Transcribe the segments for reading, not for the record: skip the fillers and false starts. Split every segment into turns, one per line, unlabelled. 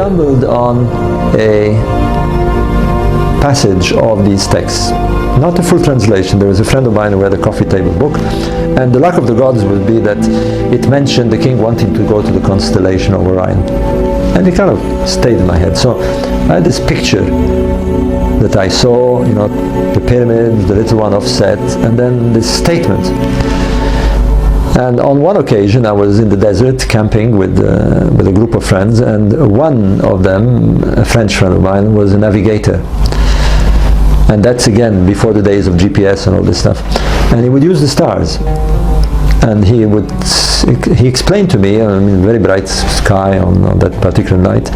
stumbled on a passage of these texts. Not a full translation. There was a friend of mine who had a coffee table book, and the luck of the gods would be that it mentioned the king wanting to go to the constellation of Orion. And it kind of stayed in my head. So I had this picture that I saw, you know, the pyramids, the little one offset, and then this statement. And on one occasion I was in the desert camping with a group of friends, and one of them, a French friend of mine, was a navigator. And that's again before the days of GPS and all this stuff. And he would use the stars. And he explained to me, I mean, very bright sky on that particular night.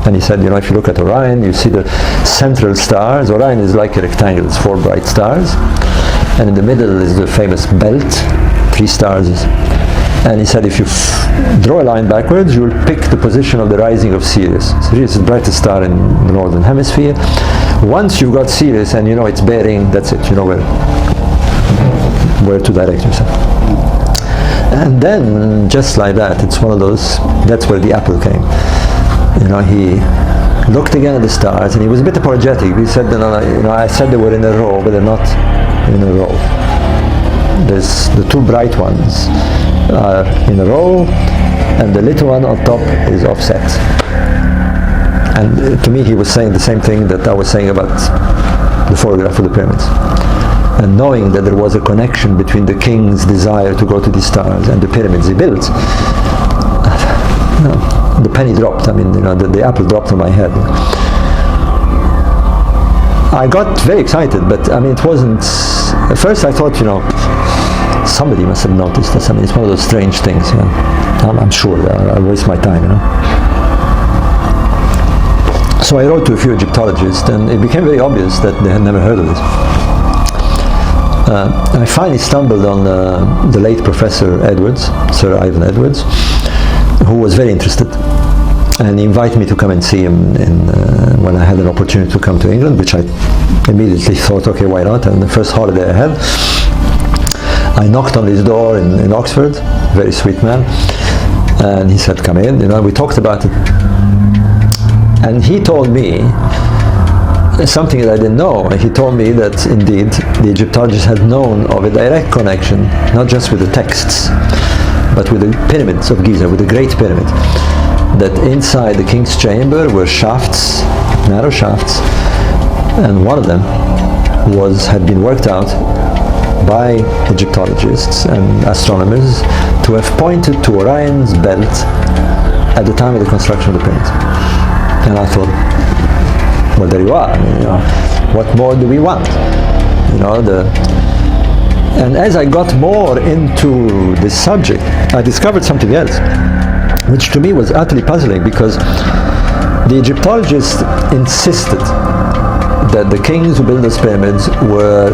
And he said, you know, if you look at Orion, you see the central stars. Orion is like a rectangle, it's 4 bright stars. And in the middle is the famous belt, 3 stars. And he said, if you draw a line backwards, you will pick the position of the rising of Sirius. Sirius is the brightest star in the northern hemisphere. Once you've got Sirius and you know its bearing, that's it, you know where to direct yourself. And then, just like that, it's one of those, that's where the apple came. You know, he looked again at the stars, and he was a bit apologetic. He said, you know, I said they were in a row, but they're not in a row. There's the 2 bright ones are in a row, and the little one on top is offset. And to me, he was saying the same thing that I was saying about the photograph of the pyramids. And knowing that there was a connection between the king's desire to go to these stars and the pyramids he built, the penny dropped. I mean, you know, the apple dropped on my head. I got very excited, but I mean, it wasn't. At first, I thought, you know, somebody must have noticed this. I mean, it's one of those strange things. You know? I'm sure I'll waste my time, you know. So I wrote to a few Egyptologists, and it became very obvious that they had never heard of this. I finally stumbled on the late Professor Edwards, Sir Ivan Edwards, who was very interested, and he invited me to come and see him when I had an opportunity to come to England, which I immediately thought, okay, why not? And the first holiday I had, I knocked on his door in Oxford, very sweet man, and he said, come in, you know, we talked about it. And he told me something that I didn't know. He told me that indeed the Egyptologists had known of a direct connection, not just with the texts, but with the pyramids of Giza, with the Great Pyramid. That inside the king's chamber were shafts, narrow shafts, and one of them had been worked out by Egyptologists and astronomers to have pointed to Orion's belt at the time of the construction of the pyramids. And I thought, well, there you are. I mean, you know, what more do we want? You know, and as I got more into this subject, I discovered something else, which to me was utterly puzzling, because the Egyptologists insisted that the kings who built those pyramids were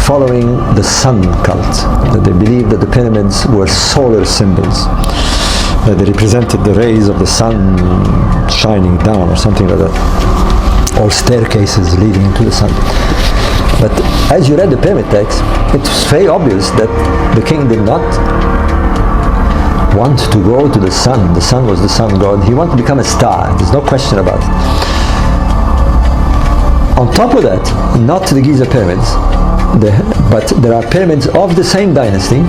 following the sun cult, that they believed that the pyramids were solar symbols, that they represented the rays of the sun shining down or something like that, or staircases leading into the sun. But as you read the pyramid text, it's very obvious that the king did not want to go to the sun. The sun was the sun god. He wanted to become a star. There's no question about it. On top of that, not the Giza pyramids, but there are pyramids of the same dynasty,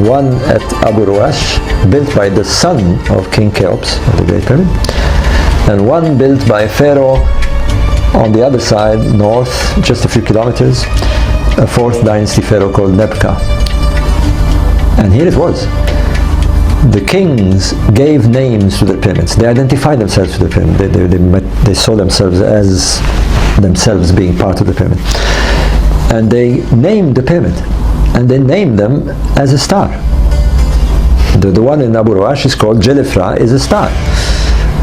one at Abu Ruash, built by the son of King Cheops of the Great Pyramid, and one built by a pharaoh on the other side, north, just a few kilometers, a 4th dynasty pharaoh called Nebka. And here it was. The kings gave names to the pyramids. They identified themselves to the pyramid. They saw themselves as themselves being part of the pyramid. And they named the pyramid. And they named them as a star. The one in Abu Ruash is called Jelefra, is a star.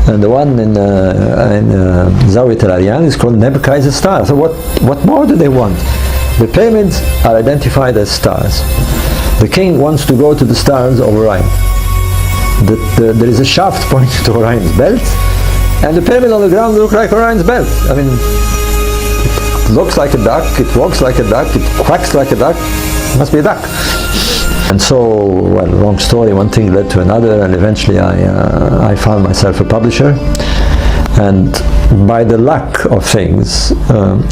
And the one in Zawiyat al-Aryan is called Nebka, is a star. So what more do they want? The pyramids are identified as stars. The king wants to go to the stars of Orion. There is a shaft pointing to Orion's belt, and the pyramid on the ground looks like Orion's belt. I mean, it looks like a duck, it walks like a duck, it quacks like a duck. It must be a duck. And so, well, long story, one thing led to another, and eventually I found myself a publisher. And by the luck of things,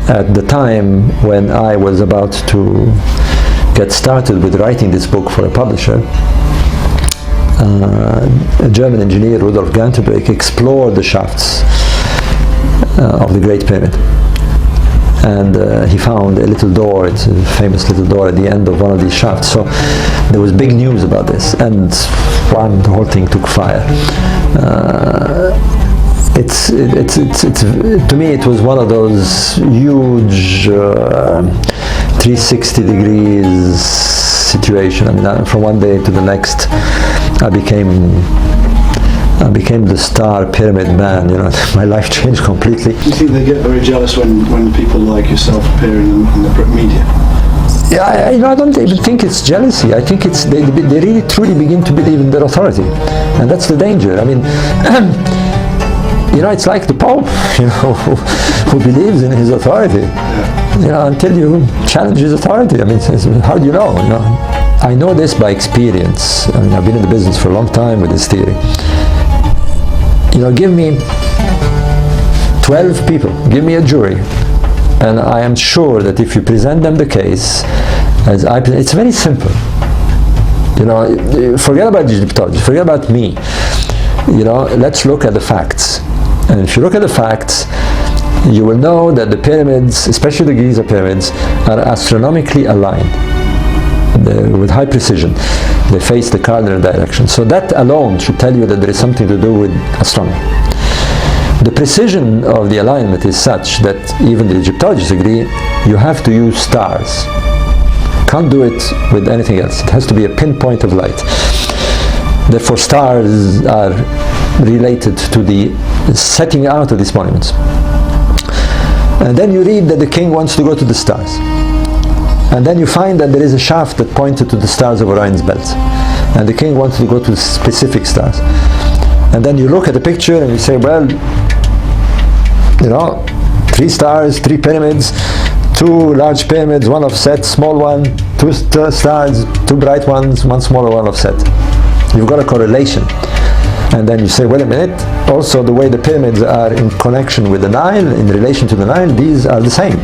at the time when I was about to get started with writing this book for a publisher, a German engineer, Rudolf Ganterbeck, explored the shafts of the Great Pyramid. And he found a little door, it's a famous little door at the end of one of these shafts. So there was big news about this, and the whole thing took fire. To me, it was one of those huge 360 degrees situation. I mean, from one day to the next, I became the star pyramid man. You know, my life changed completely.
Do you think they get very jealous when people like yourself appear in the media?
Yeah, I don't even think it's jealousy. I think it's they really truly begin to believe in their authority, and that's the danger. I mean, you know, it's like the Pope, you know, who believes in his authority. You know, until you challenge his authority. I mean, how do you know? You know, I know this by experience. I mean, I've been in the business for a long time with this theory. You know, give me 12 people, give me a jury, and I am sure that if you present them the case, as I present, it's very simple. You know, forget about Egyptology, forget about me. You know, let's look at the facts. And if you look at the facts, you will know that the pyramids, especially the Giza pyramids, are astronomically aligned with high precision. They face the cardinal direction. So that alone should tell you that there is something to do with astronomy. The precision of the alignment is such that even the Egyptologists agree you have to use stars. Can't do it with anything else. It has to be a pinpoint of light. Therefore, stars are related to the setting out of these monuments. And then you read that the king wants to go to the stars. And then you find that there is a shaft that pointed to the stars of Orion's belt. And the king wanted to go to specific stars. And then you look at the picture and you say, well, you know, 3 stars, 3 pyramids, 2 large pyramids, 1 offset, small one, 2 stars, 2 bright ones, 1 smaller one offset. You've got a correlation. And then you say, wait a minute, also the way the pyramids are in connection with the Nile, in relation to the Nile, these are the same.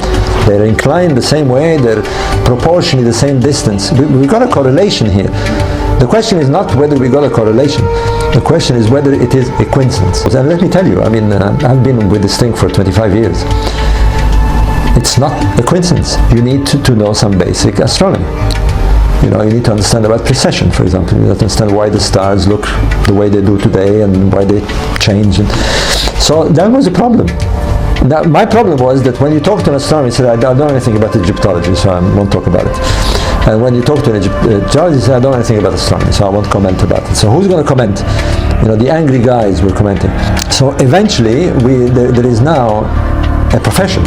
They're inclined the same way, they're proportionally the same distance. We've got a correlation here. The question is not whether we got a correlation. The question is whether it is a coincidence. And let me tell you, I mean, I've been with this thing for 25 years. It's not a coincidence. You need to know some basic astronomy. You know, you need to understand about precession, for example. You need to understand why the stars look the way they do today and why they change. And so that was a problem. Now, my problem was that when you talk to an astronomer, he said, I don't know anything about Egyptology, so I won't talk about it. And when you talk to an Egyptologist, he said, I don't know anything about astronomy, so I won't comment about it. So who's going to comment? You know, the angry guys were commenting. So eventually, there is now a profession.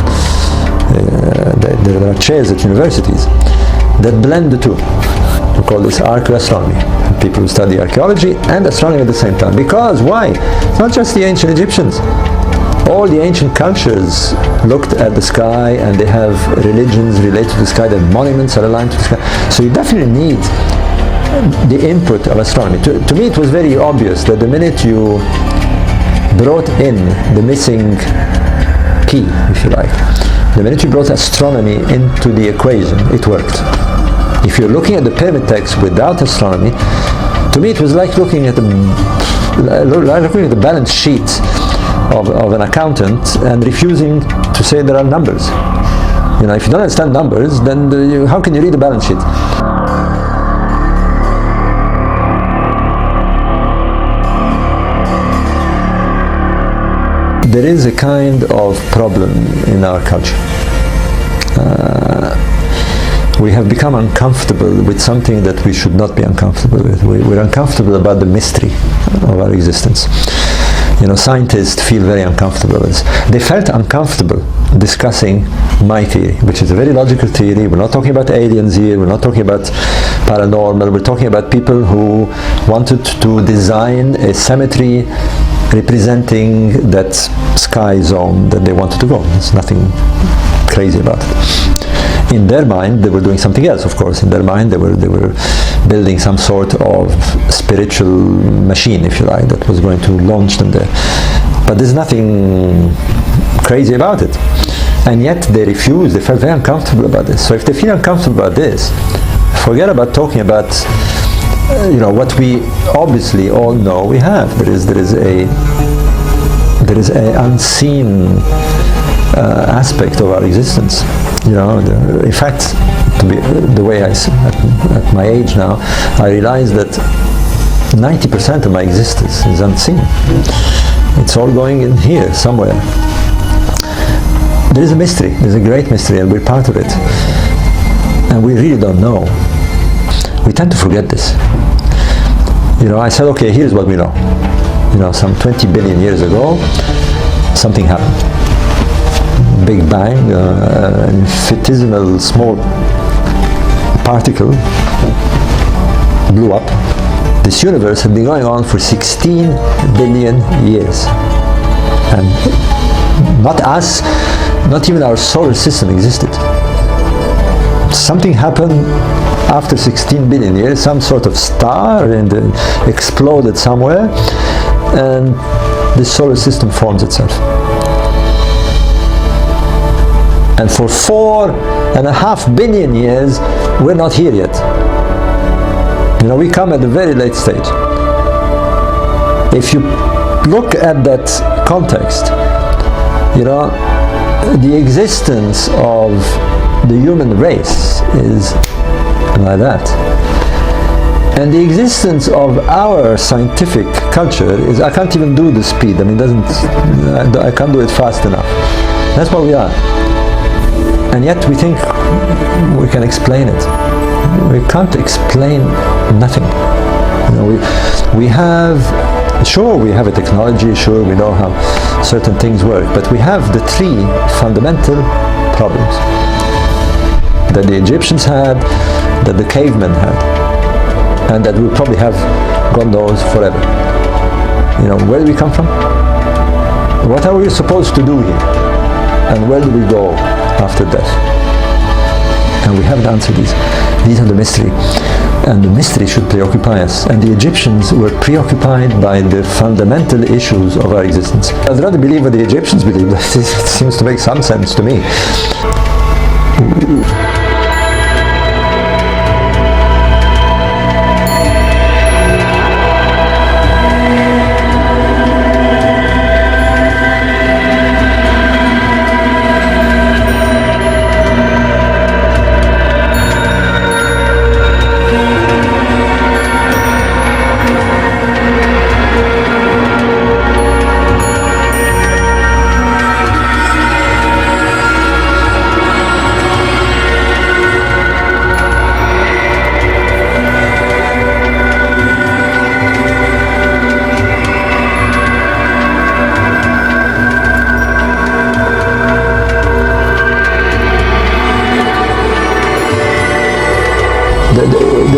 There are chairs at universities that blend the two. We call this Archaeo-Astronomy. People who study archaeology and astronomy at the same time. Because why? It's not just the ancient Egyptians. All the ancient cultures looked at the sky and they have religions related to the sky, their monuments are aligned to the sky. So you definitely need the input of astronomy. To me it was very obvious that the minute you brought in the missing key, if you like, the minute you brought astronomy into the equation, it worked. If you're looking at the pyramid text without astronomy, to me it was like looking at the balance sheet of an accountant and refusing to say there are numbers. You know, if you don't understand numbers, then how can you read the balance sheet? There is a kind of problem in our culture. We have become uncomfortable with something that we should not be uncomfortable with. We're uncomfortable about the mystery of our existence. You know, scientists feel very uncomfortable. They felt uncomfortable discussing my theory, which is a very logical theory. We're not talking about aliens here, we're not talking about paranormal, we're talking about people who wanted to design a cemetery representing that sky zone that they wanted to go. There's nothing crazy about it. In their mind, they were doing something else, of course. In their mind, they were building some sort of spiritual machine, if you like, that was going to launch them there. But there's nothing crazy about it. And yet they refused. They felt very uncomfortable about this. So if they feel uncomfortable about this, forget about talking about what we obviously all know we have. There is a unseen aspect of our existence. In fact, the way I see at my age now, I realize that 90% of my existence is unseen. It's all going in here somewhere. There is a mystery. There's a great mystery, and we're part of it. And we really don't know. We tend to forget this. I said, okay, here's what we know. Some 20 billion years ago, something happened. Big Bang, an infinitesimal small particle blew up. This universe had been going on for 16 billion years. And not us, not even our solar system existed. Something happened after 16 billion years, some sort of star exploded somewhere, and the solar system forms itself. And for 4.5 billion years, we're not here yet. We come at a very late stage. If you look at that context, the existence of the human race is like that. And the existence of our scientific culture is, I can't even do the speed. I can't do it fast enough. That's what we are. And yet we think we can explain it. We can't explain nothing. We have a technology, sure, we know how certain things work, but we have the three fundamental problems that the Egyptians had, that the cavemen had, and that we'll probably have, God knows, forever. Where do we come from? What are we supposed to do here? And where do we go after death? And we haven't answered these. These are the mystery. And the mystery should preoccupy us. And the Egyptians were preoccupied by the fundamental issues of our existence. I'd rather believe what the Egyptians believed. It seems to make some sense to me.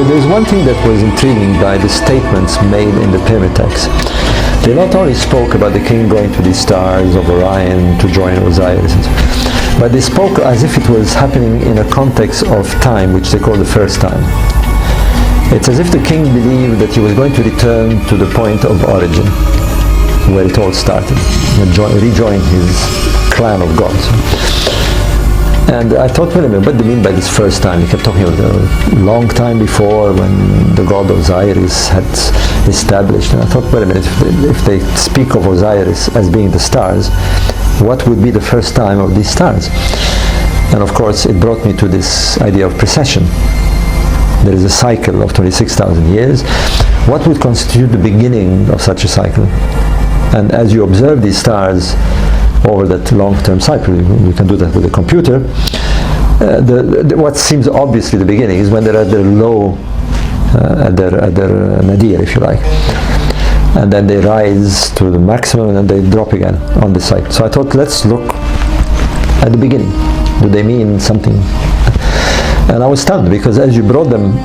There's one thing that was intriguing by the statements made in the pyramid texts. They not only spoke about the king going to the stars of Orion to join Osiris, but they spoke as if it was happening in a context of time, which they call the first time. It's as if the king believed that he was going to return to the point of origin, where it all started, and rejoin his clan of gods. And I thought, wait a minute, what do you mean by this first time? He kept talking about a long time before, when the god Osiris had established. And I thought, wait a minute, if they speak of Osiris as being the stars, what would be the first time of these stars? And of course, it brought me to this idea of precession. There is a cycle of 26,000 years. What would constitute the beginning of such a cycle? And as you observe these stars over that long-term cycle, you can do that with a computer, what seems obviously the beginning is when they're at their low, at their nadir, if you like. And then they rise to the maximum and then they drop again on the cycle. So I thought, let's look at the beginning. Do they mean something? And I was stunned, because as you brought them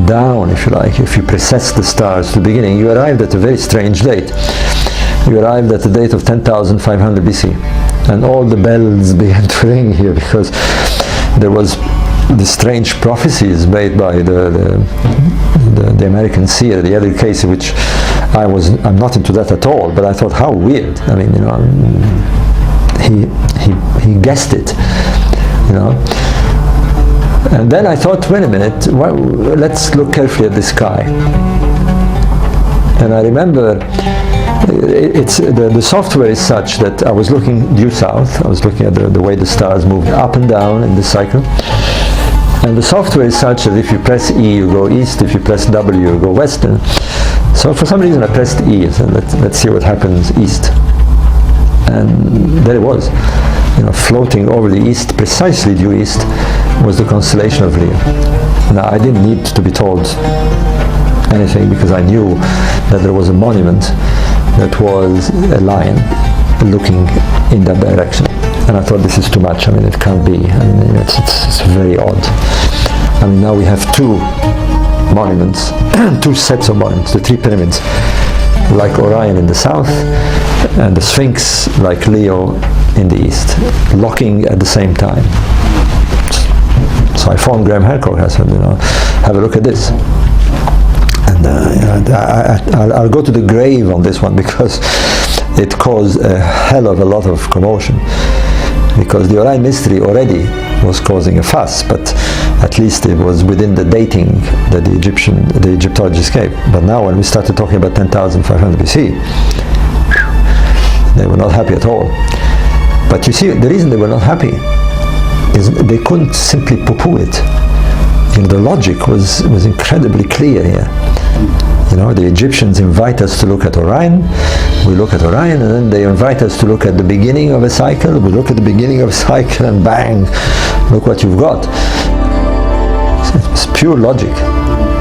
down, if you like, if you precess the stars to the beginning, you arrived at a very strange date. You arrived at the date of 10,500 BC, and all the bells began to ring here, because there was the strange prophecies made by the American seer, the Elder Casey, which I'm not into that at all, but I thought, how weird. I mean, you know, he guessed it, you know. And then I thought, wait a minute, let's look carefully at the sky. And I remember the software is such that I was looking due south. I was looking at the way the stars moved up and down in the cycle. And the software is such that if you press E, you go east. If you press W, you go western. So for some reason I pressed E, and let's see what happens east. And there it was, you know, floating over the east, precisely due east, was the constellation of Leo. Now I didn't need to be told anything, because I knew that there was a monument that was a lion looking in that direction. And I thought, this is too much. I mean, it can't be. I mean, it's very odd. I mean, now we have two monuments, two sets of monuments, the three pyramids, like Orion in the south, and the Sphinx, like Leo, in the east, locking at the same time. So I phoned Graham Hancock. I said, you know, have a look at this. And I'll go to the grave on this one, because it caused a hell of a lot of commotion. Because the Orion mystery already was causing a fuss, but at least it was within the dating that the Egyptologists gave. But now when we started talking about 10,500 BC, they were not happy at all. But you see, the reason they were not happy is they couldn't simply poo-poo it. You know, the logic was incredibly clear here. You know, the Egyptians invite us to look at Orion, we look at Orion, and then they invite us to look at the beginning of a cycle, we look at the beginning of a cycle, and bang, look what you've got. It's pure logic.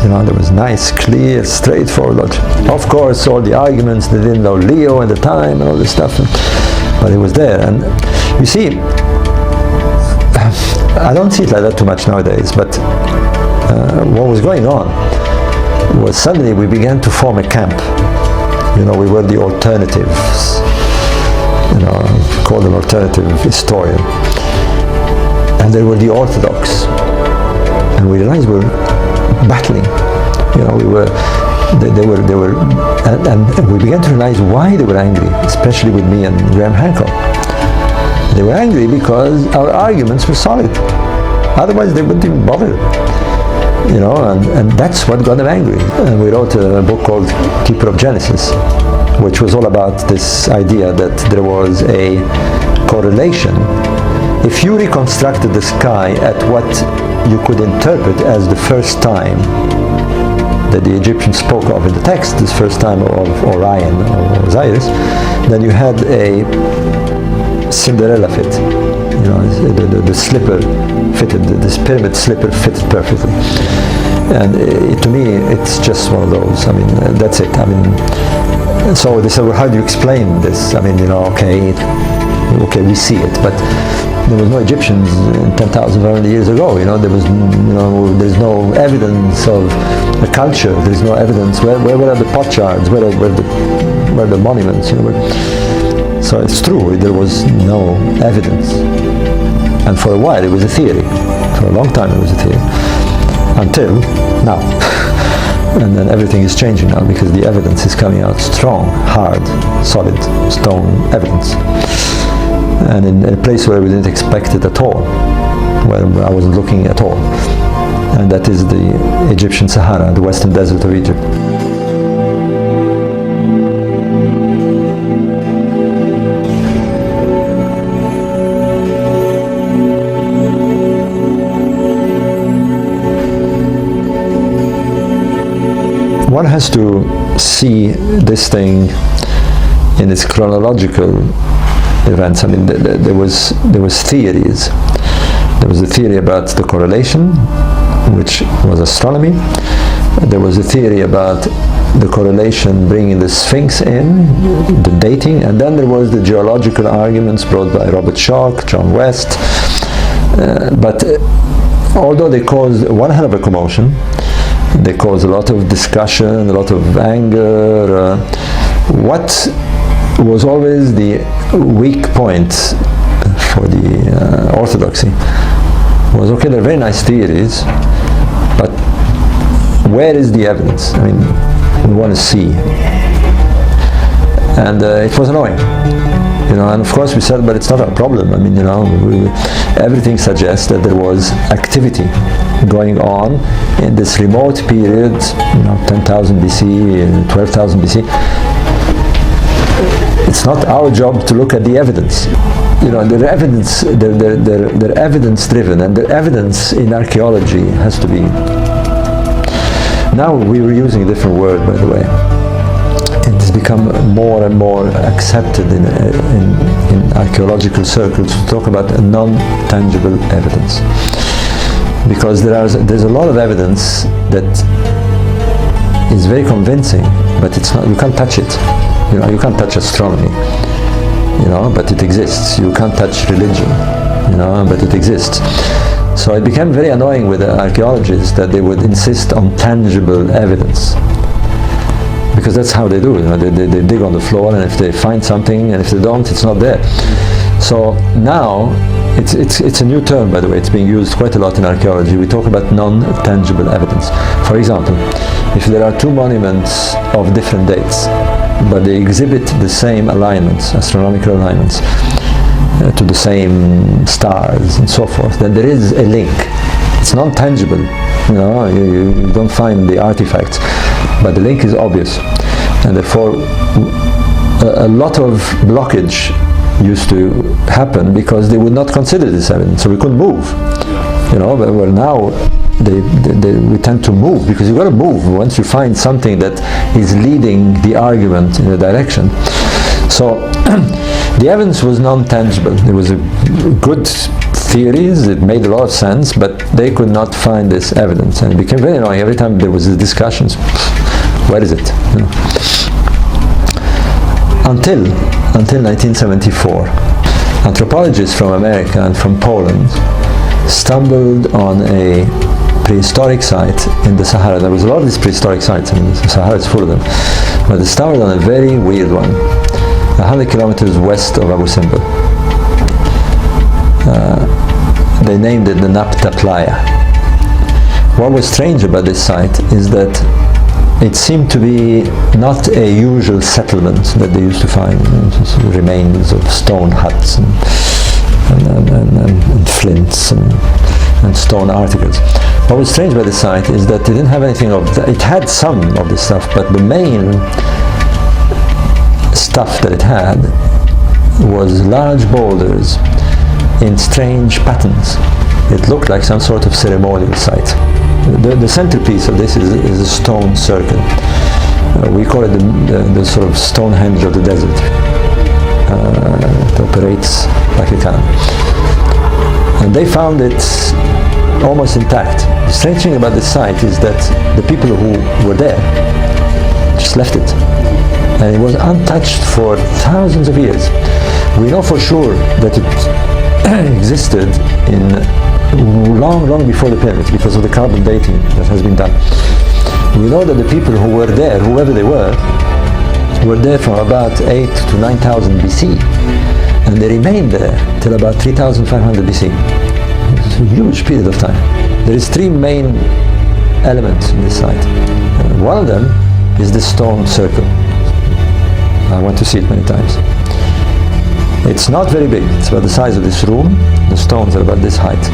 You know, there was nice, clear, straightforward logic. Of course, all the arguments, they didn't know Leo at the time and all this stuff, but it was there. And you see, I don't see it like that too much nowadays, but what was going on was suddenly we began to form a camp. You know, we were the alternatives. You know, called an alternative historian. And there were the orthodox. And we realized we were battling. You know, they were, and we began to realize why they were angry, especially with me and Graham Hancock. They were angry because our arguments were solid. Otherwise, they wouldn't even bother. You know, and that's what got them angry. And we wrote a book called Keeper of Genesis, which was all about this idea that there was a correlation. If you reconstructed the sky at what you could interpret as the first time that the Egyptians spoke of in the text, this first time of Orion or Osiris, then you had a Cinderella fit. You know, the slipper fitted, this pyramid slipper fitted perfectly. And to me, it's just one of those. I mean, that's it. I mean, so they said, well, how do you explain this? I mean, you know, okay, we see it, but there was no Egyptians 10,500 years ago. You know, there was, you know, there's no evidence of a culture. There's no evidence. Where are the potsherds? Where are the monuments? You know, so it's true. There was no evidence, and for a while it was a theory. For a long time it was a theory, until now. And then everything is changing now because the evidence is coming out strong, hard, solid, stone evidence. And in a place where we didn't expect it at all, where I wasn't looking at all. And that is the Egyptian Sahara, the western desert of Egypt. One has to see this thing in its chronological events. I mean, there was theories. There was a theory about the correlation, which was astronomy. There was a theory about the correlation bringing the Sphinx in, the dating, and then there was the geological arguments brought by Robert Schoch, John West. But although they caused one hell of a commotion, they caused a lot of discussion, a lot of anger. What was always the weak point for the orthodoxy was, okay, they're very nice theories, but where is the evidence? I mean, we want to see. And it was annoying. And of course we said, but it's not our problem. I mean, everything suggests that there was activity going on in this remote period, 10,000 BC, 12,000 BC. It's not our job to look at the evidence. They're evidence driven, and the evidence in archaeology has to be. Now we were using a different word, by the way. It has become more and more accepted in archaeological circles to talk about a non-tangible evidence, because there's a lot of evidence that is very convincing, but it's not. You can't touch it. You can't touch astronomy, but it exists. You can't touch religion, but it exists. So it became very annoying with the archaeologists that they would insist on tangible evidence, because that's how they do it. They dig on the floor, and if they find something, and if they don't, it's not there. So now it's a new term, by the way. It's being used quite a lot in archaeology. We talk about non-tangible evidence. For example, if there are two monuments of different dates, but they exhibit the same alignments, astronomical alignments, to the same stars and so forth, then there is a link. It's non-tangible. You don't find the artifacts, but the link is obvious, and therefore a lot of blockage used to happen because they would not consider this evidence, so we couldn't move. But where now we tend to move, because you've got to move once you find something that is leading the argument in a direction. So the evidence was non-tangible. There was a good theories, it made a lot of sense, but they could not find this evidence, and it became very annoying. Every time there was discussions, where is it? Until 1974, anthropologists from America and from Poland stumbled on a prehistoric site in the Sahara. There was a lot of these prehistoric sites, and the Sahara is full of them, but they stumbled on a very weird one, 100 kilometers west of Abu Simbel. They named it the Napta Playa. What was strange about this site is that it seemed to be not a usual settlement that they used to find, remains of stone huts and flints and stone articles. What was strange about this site is that it didn't have anything of that. It had some of this stuff, but the main stuff that it had was large boulders in strange patterns. It looked like some sort of ceremonial site. The centerpiece of this is a stone circle. We call it the sort of Stonehenge of the desert. It operates like a can. And they found it almost intact. The strange thing about this site is that the people who were there just left it. And it was untouched for thousands of years. We know for sure that it existed in long before the pyramids because of the carbon dating that has been done. We know that the people who were there, whoever they were there from about 8 to 9,000 BC, and they remained there till about 3,500 BC. It's a huge period of time. There is three main elements in this site. One of them is the stone circle. I went to see it many times. It's not very big. It's about the size of this room. The stones are about this height.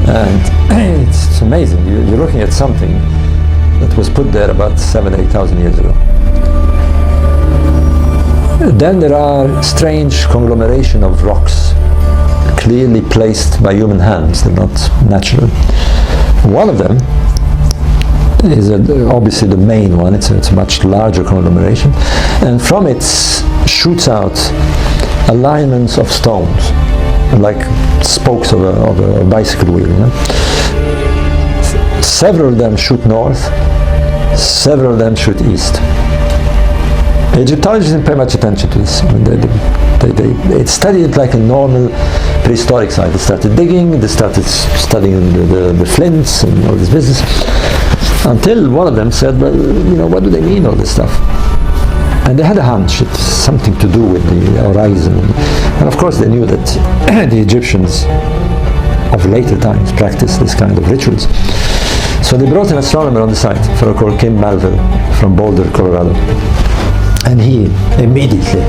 And it's amazing. You're looking at something that was put there about 7,000 to 8,000 years ago. Then there are strange conglomeration of rocks, clearly placed by human hands. They're not natural. One of them is obviously the main one. It's a much larger conglomeration, and from it shoots out alignments of stones, like spokes of a bicycle wheel. Several of them shoot north, several of them shoot east. Egyptologists didn't pay much attention to this. They studied it like a normal prehistoric site. They started digging, they started studying the flints and all this business, until one of them said, well, what do they mean, all this stuff? And they had a hunch, it's something to do with the horizon. And of course they knew that the Egyptians of later times practiced this kind of rituals. So they brought an astronomer on the site, a fellow called Kim Malville from Boulder, Colorado. And he immediately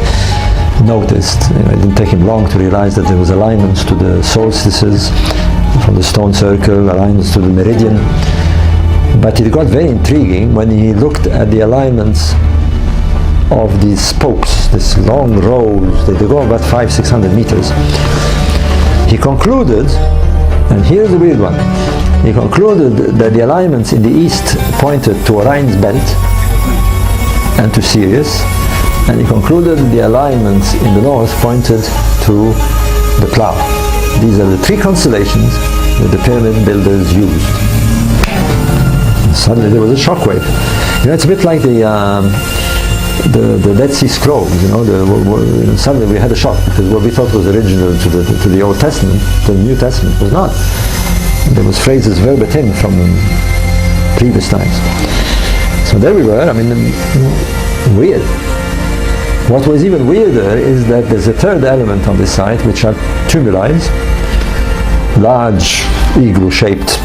noticed, it didn't take him long to realize that there was alignments to the solstices from the stone circle, alignments to the meridian. But it got very intriguing when he looked at the alignments of these spokes, these long rows, they go about 500-600 meters. He concluded, and here's the weird one, he concluded that the alignments in the east pointed to Orion's belt and to Sirius, and he concluded the alignments in the north pointed to the plough. These are the three constellations that the pyramid builders used. And suddenly there was a shockwave. It's a bit like the Dead Sea Scrolls. Suddenly we had a shock because what we thought was original to the Old Testament, to the New Testament, was not. There was phrases verbatim from previous times. So there we were. Weird. What was even weirder is that there's a third element on this site, which are tumuli, large igloo-shaped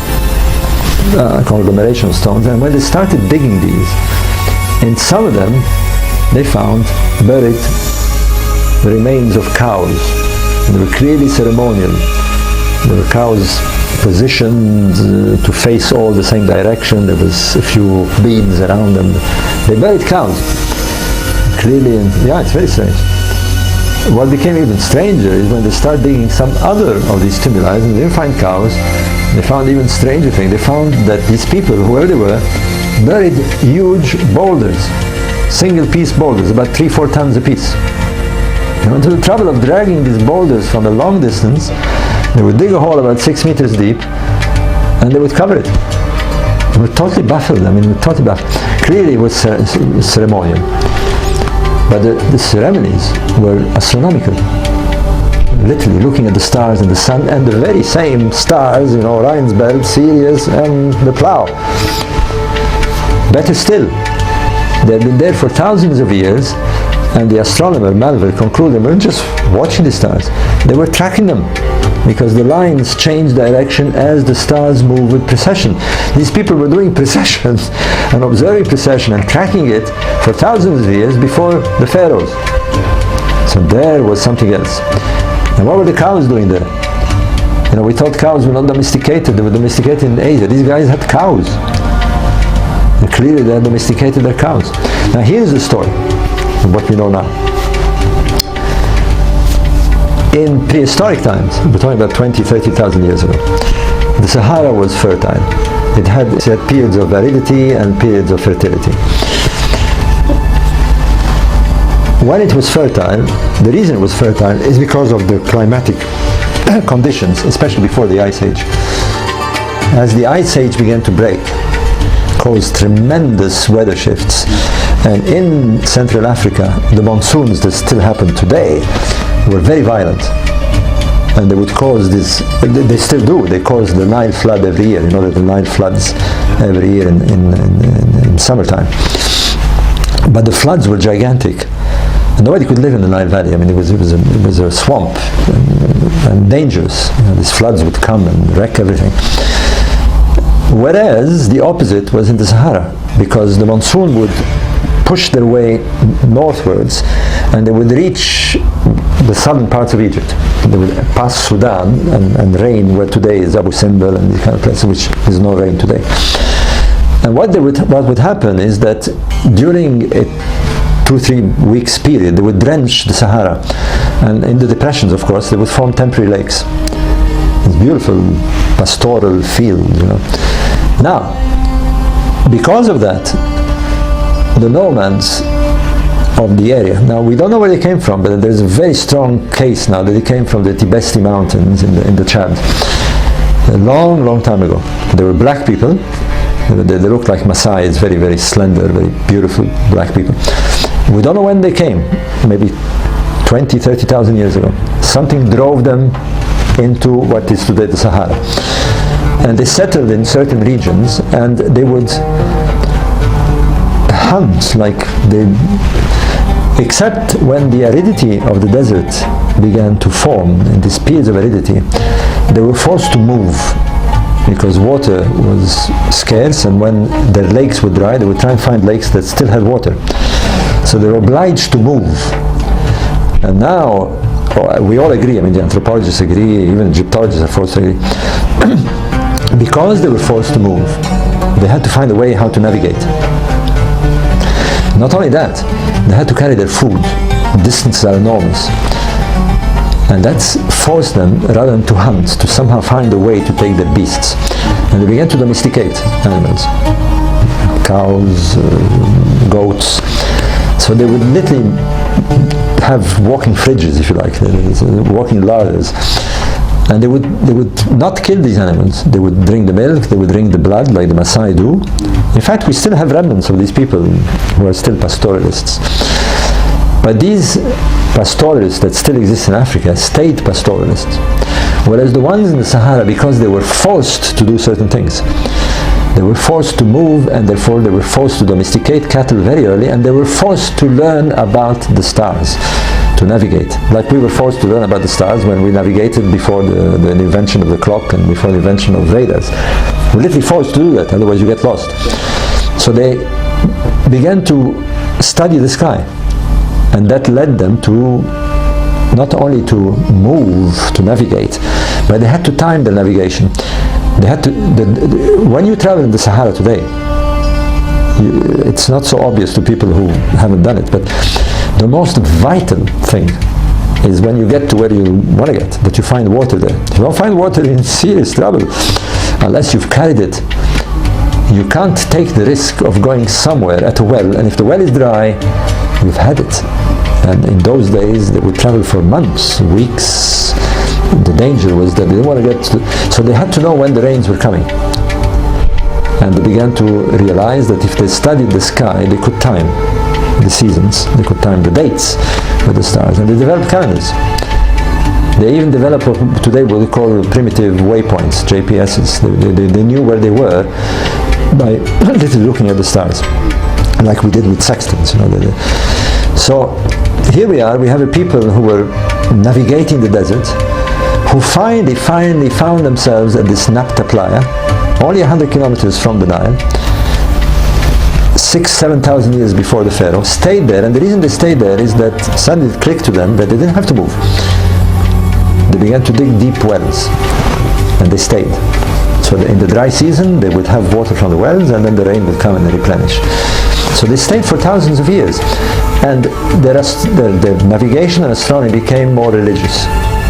conglomeration stones. And when they started digging these, in some of them, they found buried the remains of cows. And they were clearly ceremonial. There were cows positioned to face all the same direction. There was a few beads around them. They buried cows. Clearly, it's very strange. What became even stranger is when they started digging some other of these tumuli, and they didn't find cows. They found even stranger thing. They found that these people, whoever they were, buried huge boulders, single-piece boulders, about 3-4 tons apiece. They went to the trouble of dragging these boulders from a long distance. They would dig a hole about 6 meters deep, and they would cover it. They were totally baffled. Totally baffled. Clearly, it was ceremonial. But the ceremonies were astronomical. Literally looking at the stars and the sun, and the very same stars, Orion's belt, Sirius, and the plough. Better still, they had been there for thousands of years, and the astronomer Malville concluded they weren't just watching the stars, they were tracking them, because the lines change direction as the stars move with precession. These people were doing precession and observing precession and tracking it for thousands of years before the pharaohs. So there was something else. And what were the cows doing there? We thought cows were not domesticated. They were domesticated in Asia. These guys had cows. And clearly they had domesticated their cows. Now here's the story of what we know now. In prehistoric times, we're talking about 20,000-30,000 years ago, the Sahara was fertile. It had periods of aridity and periods of fertility. When it was fertile, the reason it was fertile is because of the climatic conditions, especially before the Ice Age. As the Ice Age began to break, caused tremendous weather shifts, and in Central Africa, the monsoons that still happen today were very violent, and they would cause this, they still do, they cause the Nile flood every year. That the Nile floods every year in summertime. But the floods were gigantic, and nobody could live in the Nile Valley. It was a swamp and dangerous. These floods would come and wreck everything. Whereas the opposite was in the Sahara, because the monsoon would push their way northwards, and they would reach the southern parts of Egypt. They would pass Sudan and rain where today is Abu Simbel and these kind of places, which is no rain today. And what would happen is that during a 2-3 weeks period, they would drench the Sahara, and in the depressions, of course, they would form temporary lakes. It's beautiful pastoral field, Now, because of that, the nomads of the area. Now, we don't know where they came from, but there's a very strong case now that they came from the Tibesti Mountains in the Chad. A long, long time ago. They were black people. They looked like Maasais, very, very slender, very beautiful black people. We don't know when they came, maybe 20, 30,000 years ago. Something drove them into what is today the Sahara. And they settled in certain regions, and they would hunt except when the aridity of the desert began to form, in these periods of aridity, they were forced to move because water was scarce, and when their lakes would dry, they would try and find lakes that still had water. So they were obliged to move. And now, we all agree, I mean the anthropologists agree, even Egyptologists are forced to agree, because they were forced to move, they had to find a way how to navigate. Not only that, they had to carry their food. Distances are enormous. And that's forced them, rather than to hunt, to somehow find a way to take their beasts. And they began to domesticate animals. Cows, goats. So they would literally have walking fridges, if you like, walking larders. And they would not kill these animals. They would drink the milk, they would drink the blood, like the Maasai do. In fact, we still have remnants of these people who are still pastoralists. But these pastoralists that still exist in Africa stayed pastoralists. Whereas the ones in the Sahara, because they were forced to do certain things, they were forced to move, and therefore they were forced to domesticate cattle very early, and they were forced to learn about the stars, to navigate. Like we were forced to learn about the stars when we navigated before the invention of the clock and before the invention of radars. We're literally forced to do that, otherwise you get lost. So they began to study the sky, and that led them to not only to move, to navigate, but they had to time the navigation. They had to, when you travel in the Sahara today, it's not so obvious to people who haven't done it, but the most vital thing is when you get to where you want to get, that you find water there. If you don't find water, you're in serious trouble, unless you've carried it. You can't take the risk of going somewhere at a well, and if the well is dry, you've had it. And in those days, they would travel for months, weeks. The danger was that they didn't want to get to, so they had to know when the rains were coming. And they began to realize that if they studied the sky, they could time the seasons, they could time the dates with the stars, and they developed calendars. They even developed what today we call primitive waypoints, JPSs. They knew where they were by literally looking at the stars, like we did with sextants. So here we are, we have a people who were navigating the desert, who finally found themselves at this Napta Playa, only 100 kilometers from the Nile, 6,000-7,000 years before the Pharaoh, stayed there, and the reason they stayed there is that suddenly it clicked to them that they didn't have to move. They began to dig deep wells, and they stayed. So in the dry season, they would have water from the wells, and then the rain would come and replenish. So they stayed for thousands of years, and their navigation and astronomy became more religious.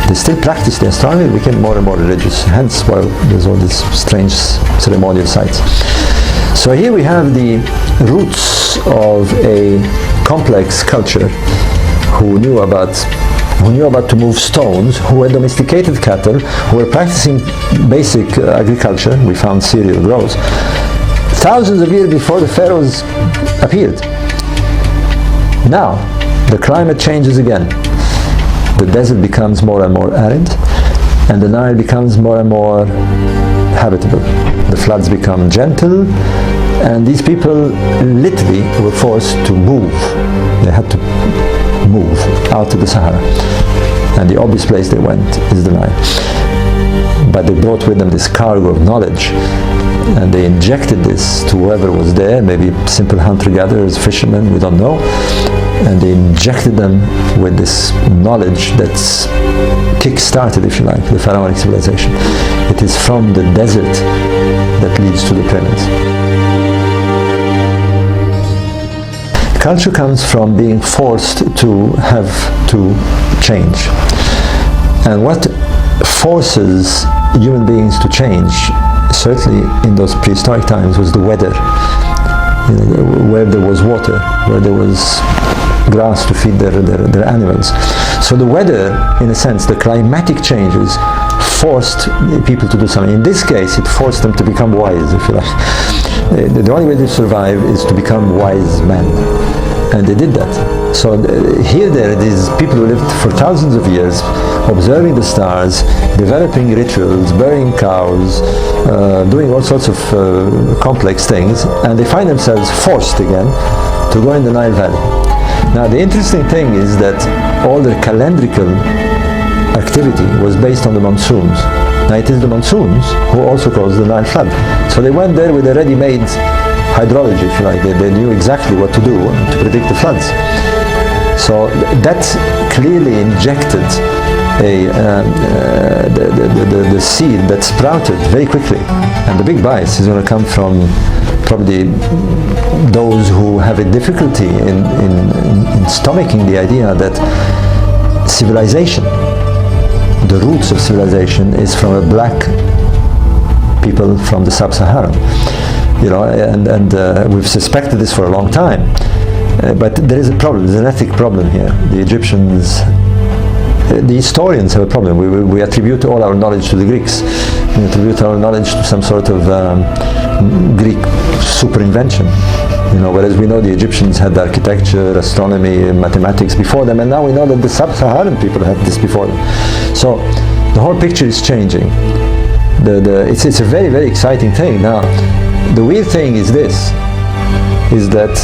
They still practiced the astronomy, it became more and more religious, hence why there's all these strange ceremonial sites. So here we have the roots of a complex culture who knew about to move stones, who had domesticated cattle, who were practicing basic agriculture. We found cereal grows thousands of years before the pharaohs appeared. Now the climate changes again. The desert becomes more and more arid, and the Nile becomes more and more habitable. The floods become gentle, and these people literally were forced to move. They had to move out to the Sahara, and the obvious place they went is the Nile. But they brought with them this cargo of knowledge, and they injected this to whoever was there, maybe simple hunter-gatherers, fishermen, we don't know, and they injected them with this knowledge that's kick-started, if you like, the pharaonic civilization. It is from the desert that leads to the pyramids. Culture comes from being forced to have to change. And what forces human beings to change, certainly in those prehistoric times, was the weather. Where there was water, where there was grass to feed their animals. So the weather, in a sense, the climatic changes forced people to do something. In this case, it forced them to become wise, if you like. The only way to survive is to become wise men. And they did that. So here there it is, people who lived for thousands of years, observing the stars, developing rituals, burying cows, doing all sorts of complex things, and they find themselves forced again to go in the Nile Valley. Now the interesting thing is that all their calendrical activity was based on the monsoons. Now it is the monsoons who also cause the Nile flood. So they went there with a ready-made hydrology, if you like. They knew exactly what to do to predict the floods. So that clearly injected the seed that sprouted very quickly. And the big bias is going to come from probably those who have a difficulty in stomaching the idea that civilization, the roots of civilization, is from a black people from the sub-Saharan. You know, and we've suspected this for a long time. But there is a problem, there's an ethic problem here. The Egyptians, the historians have a problem. We attribute all our knowledge to the Greeks. We attribute our knowledge to some sort of Greek super invention. You know, whereas we know the Egyptians had architecture, astronomy, mathematics before them, and now we know that the sub-Saharan people had this before them. So the whole picture is changing. It's a very, very exciting thing. Now, the weird thing is this, is that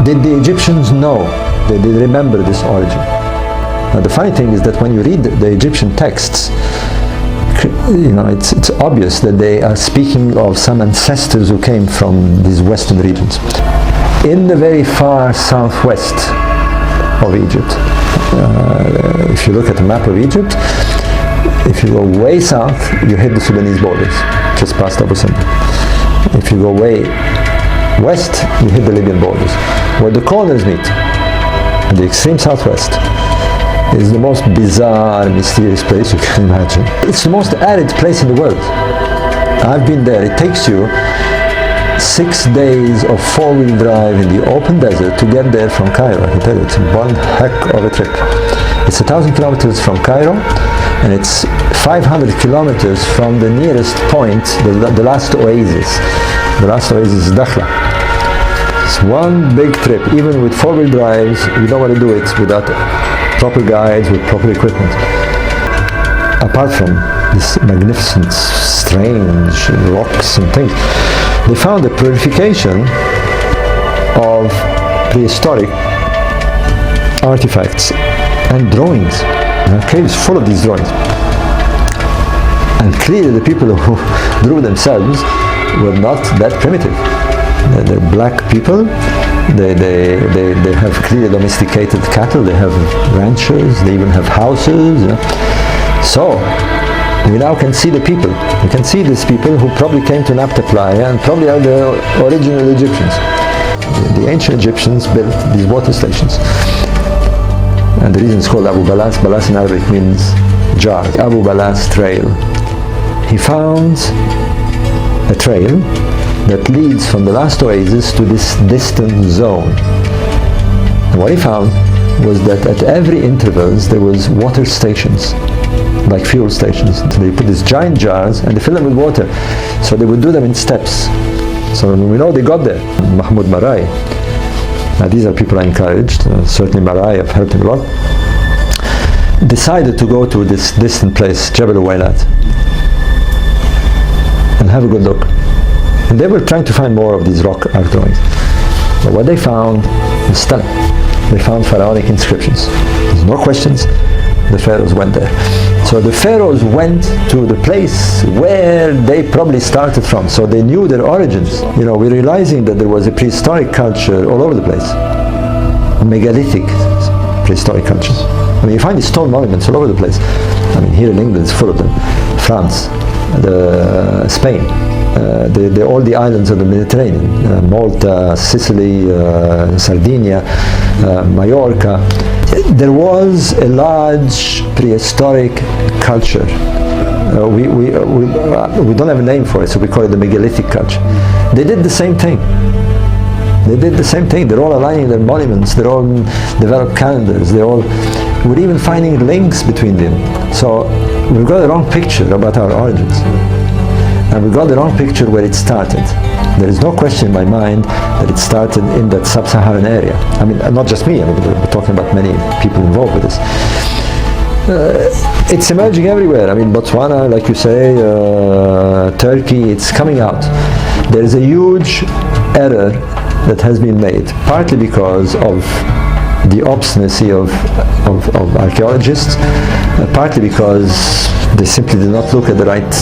did the Egyptians know? Did they remember this origin? Now, the funny thing is that when you read the Egyptian texts, you know, it's obvious that they are speaking of some ancestors who came from these western regions. In the very far southwest of Egypt, if you look at the map of Egypt, if you go way south, you hit the Sudanese borders, just past Abu Simbel. If you go way west, you hit the Libyan borders. Where the corners meet, in the extreme southwest, is the most bizarre, mysterious place you can imagine. It's the most arid place in the world. I've been there. It takes you 6 days of four-wheel drive in the open desert to get there from Cairo. I can tell you, it's one heck of a trip. It's 1,000 kilometers from Cairo, and it's 500 kilometers from the nearest point, the last oasis. The last oasis is Dakhla. It's one big trip. Even with four-wheel drives, you don't want to do it without proper guides, with proper equipment. Apart from this magnificent, strange rocks and things, they found a purification of prehistoric artifacts and drawings. The cave is full of these drawings. And clearly the people who drew themselves were not that primitive. They're black people. They have clearly domesticated cattle. They have ranches. They even have houses. You know. So we now can see the people. We can see these people who probably came to Nabta Playa and probably are the original Egyptians. The ancient Egyptians built these water stations. And the reason it's called Abu Balas, Balas in Arabic means jar. Abu Balas trail. He found a trail that leads from the last oasis to this distant zone. And what he found was that at every intervals there was water stations, like fuel stations. So they put these giant jars and they fill them with water. So they would do them in steps. So we know they got there. Mahmoud Marai. Now these are people I encouraged. Certainly Marai, I've helped him a lot. Decided to go to this distant place, Jebel Uwailat, and have a good look. And they were trying to find more of these rock art drawings. But what they found was stunning. They found pharaonic inscriptions. There's no questions. The pharaohs went there. So the pharaohs went to the place where they probably started from. So they knew their origins. You know, we're realizing that there was a prehistoric culture all over the place. Megalithic prehistoric cultures. I mean, you find these stone monuments all over the place. I mean, here in England it's full of them. France, Spain. All the islands of the Mediterranean, Malta, Sicily, Sardinia, Mallorca. There was a large prehistoric culture. We don't have a name for it, so we call it the megalithic culture. They did the same thing. They did the same thing. They're all aligning their monuments. They're all developed calendars. We're even finding links between them. So we've got the wrong picture about our origins. And we got the wrong picture where it started. There is no question in my mind that it started in that sub-Saharan area. I mean, not just me, I mean, we're talking about many people involved with this. It's emerging everywhere. I mean, Botswana, like you say, Turkey, it's coming out. There's a huge error that has been made, partly because of the obstinacy of archaeologists, partly because they simply did not look at the right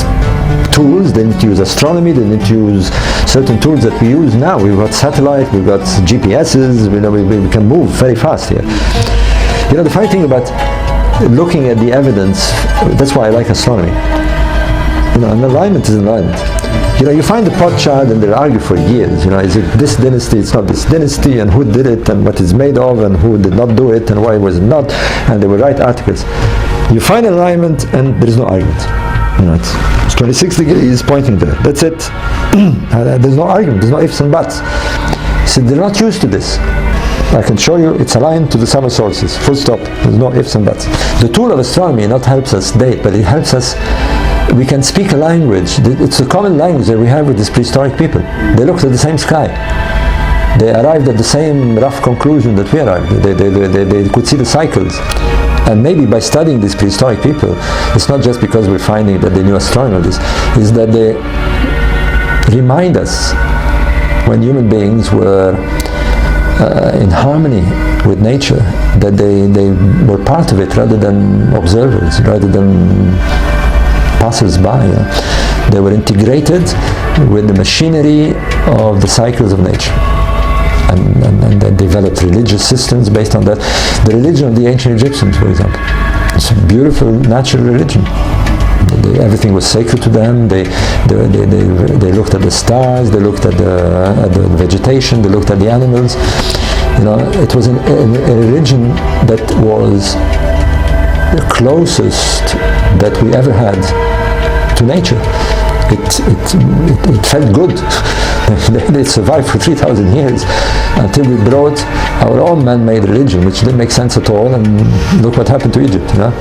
tools. They need to use astronomy, they need to use certain tools that we use now. We've got satellite, we've got GPSs, we can move very fast here. You know, the funny thing about looking at the evidence, that's why I like astronomy. You know, an alignment is an alignment. You know, you find the pot chart and they argue for years. You know, is it this dynasty, it's not this dynasty, and who did it, and what it's made of, and who did not do it, and why was it not, and they will write articles. You find an alignment and there is no argument. You know, it's 26 degrees pointing there. That's it. There's no argument, there's no ifs and buts. So they're not used to this. I can show you it's aligned to the summer solstice, full stop. There's no ifs and buts. The tool of astronomy not helps us date, but it helps us, we can speak a language. It's a common language that we have with these prehistoric people. They looked at the same sky. They arrived at the same rough conclusion that we arrived. They could see the cycles. And maybe by studying these prehistoric people, it's not just because we're finding that they knew astronomy, is that they remind us when human beings were in harmony with nature, that they were part of it rather than observers, rather than passers-by. They were integrated with the machinery of the cycles of nature. And they developed religious systems based on that. The religion of the ancient Egyptians, for example, it's a beautiful natural religion. Everything was sacred to them. They looked at the stars, they looked at the vegetation, they looked at the animals. You know, it was a religion that was the closest that we ever had to nature. It felt good. They survived for 3,000 years until we brought our own man-made religion, which didn't make sense at all, and look what happened to Egypt, you know?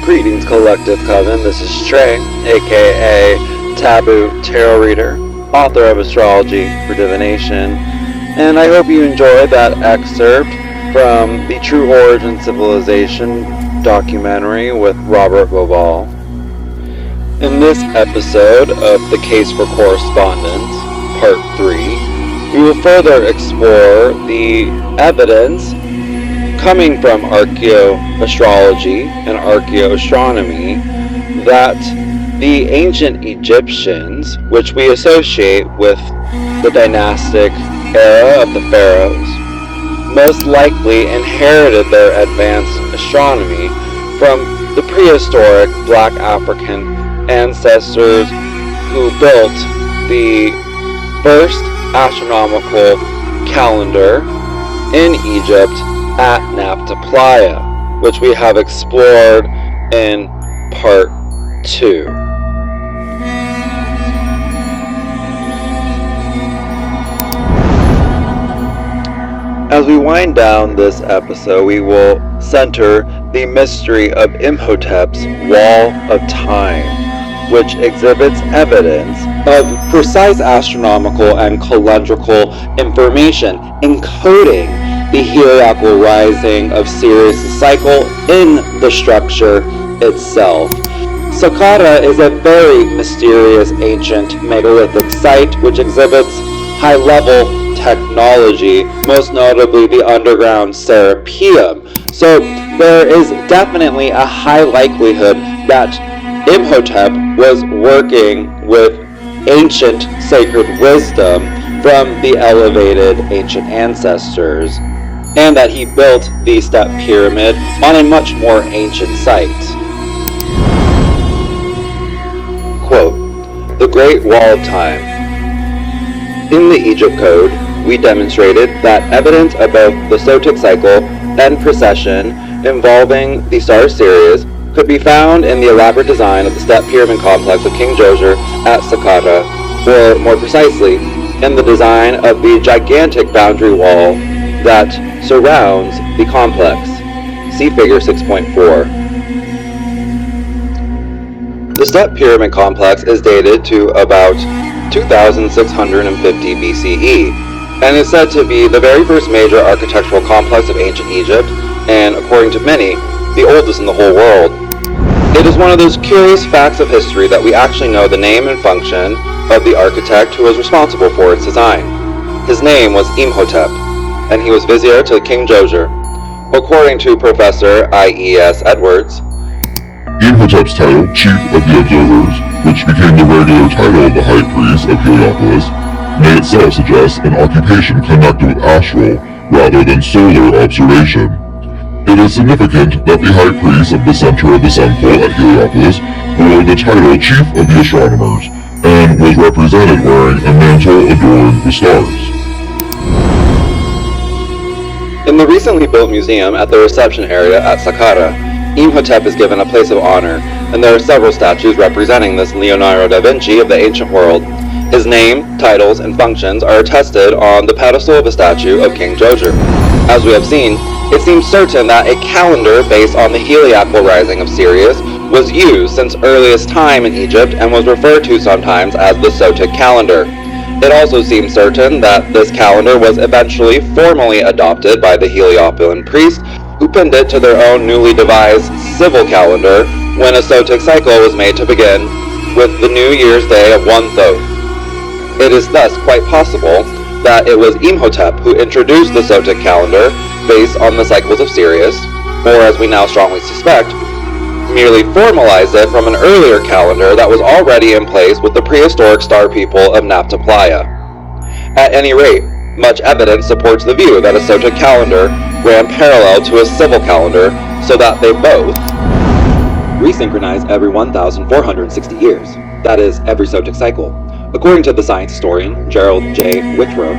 Greetings, Collective Coven. This is Trey, aka Taboo Tarot Reader, author of Astrology for Divination, and I hope you enjoyed that excerpt from the True Origin Civilization documentary with Robert Bauval. In this episode of The Case for Correspondence, Part 3, we will further explore the evidence coming from Archaeo-Astrology and Archaeo-Astronomy that the ancient Egyptians, which we associate with the dynastic era of the pharaohs, most likely inherited their advanced astronomy from the prehistoric Black African ancestors who built the first astronomical calendar in Egypt at Natal, which we have explored in Part 2. As we wind down this episode, we will center the mystery of Imhotep's Wall of Time, which exhibits evidence of precise astronomical and calendrical information encoding the hierarchical rising of Sirius' cycle in the structure itself. Saqqara is a very mysterious ancient megalithic site which exhibits high-level technology, most notably the underground Serapeum. So there is definitely a high likelihood that Imhotep was working with ancient sacred wisdom from the elevated ancient ancestors, and that he built the step pyramid on a much more ancient site. Quote, the Great Wall of Time. In the Egypt Code, we demonstrated that evidence about the Sotic cycle and precession involving the star Sirius could be found in the elaborate design of the step pyramid complex of King Djoser at Saqqara, or more precisely, and the design of the gigantic boundary wall that surrounds the complex. See Figure 6.4. The step pyramid complex is dated to about 2650 BCE, and is said to be the very first major architectural complex of ancient Egypt, and according to many, the oldest in the whole world. It is one of those curious facts of history that we actually know the name and function of the architect who was responsible for its design. His name was Imhotep, and he was vizier to King Djoser. According to Professor I.E.S. Edwards,
Imhotep's title, Chief of the Observers, which became the regular title of the High Priest of Heliopolis, may itself suggest an occupation connected with astral rather than solar observation. It is significant that the High Priest of the center of the Sunpole at Heliopolis bore the title Chief of the Astronomers, and was represented wearing a mantle adorned with stars.
in the recently built museum at the reception area at Saqqara, Imhotep is given a place of honor, and there are several statues representing this Leonardo da Vinci of the ancient world. His name, titles, and functions are attested on the pedestal of a statue of King Djoser. As we have seen, it seems certain that a calendar based on the heliacal rising of Sirius was used since earliest time in Egypt and was referred to sometimes as the Sotic calendar. It also seems certain that this calendar was eventually formally adopted by the Heliopolis priests, who pinned it to their own newly devised civil calendar when a Sotic cycle was made to begin with the New Year's Day of 1 Thoth. It is thus quite possible that it was Imhotep who introduced the Sotic calendar based on the cycles of Sirius, or as we now strongly suspect, merely formalized it from an earlier calendar that was already in place with the prehistoric star people of Nabta Playa. At any rate, much evidence supports the view that a Sotic calendar ran parallel to a civil calendar so that they both resynchronize every 1,460 years, that is, every Sotic cycle. According to the science historian Gerald J. Whitrow,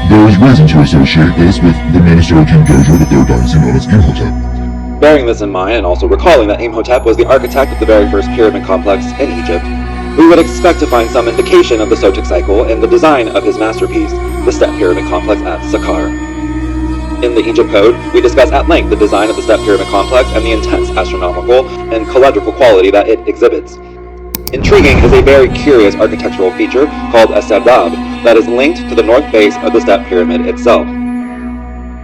there is reason to associate this with the minister of King Djoser, the third dynasty known as Imhotep.
Bearing this in mind, and also recalling that Imhotep was the architect of the very first pyramid complex in Egypt, we would expect to find some indication of the Sotic cycle in the design of his masterpiece, the step pyramid complex at Saqqara. In the Egypt Code, we discuss at length the design of the step pyramid complex and the intense astronomical and calendrical quality that it exhibits. Intriguing is a very curious architectural feature called a serdab that is linked to the north face of the step pyramid itself.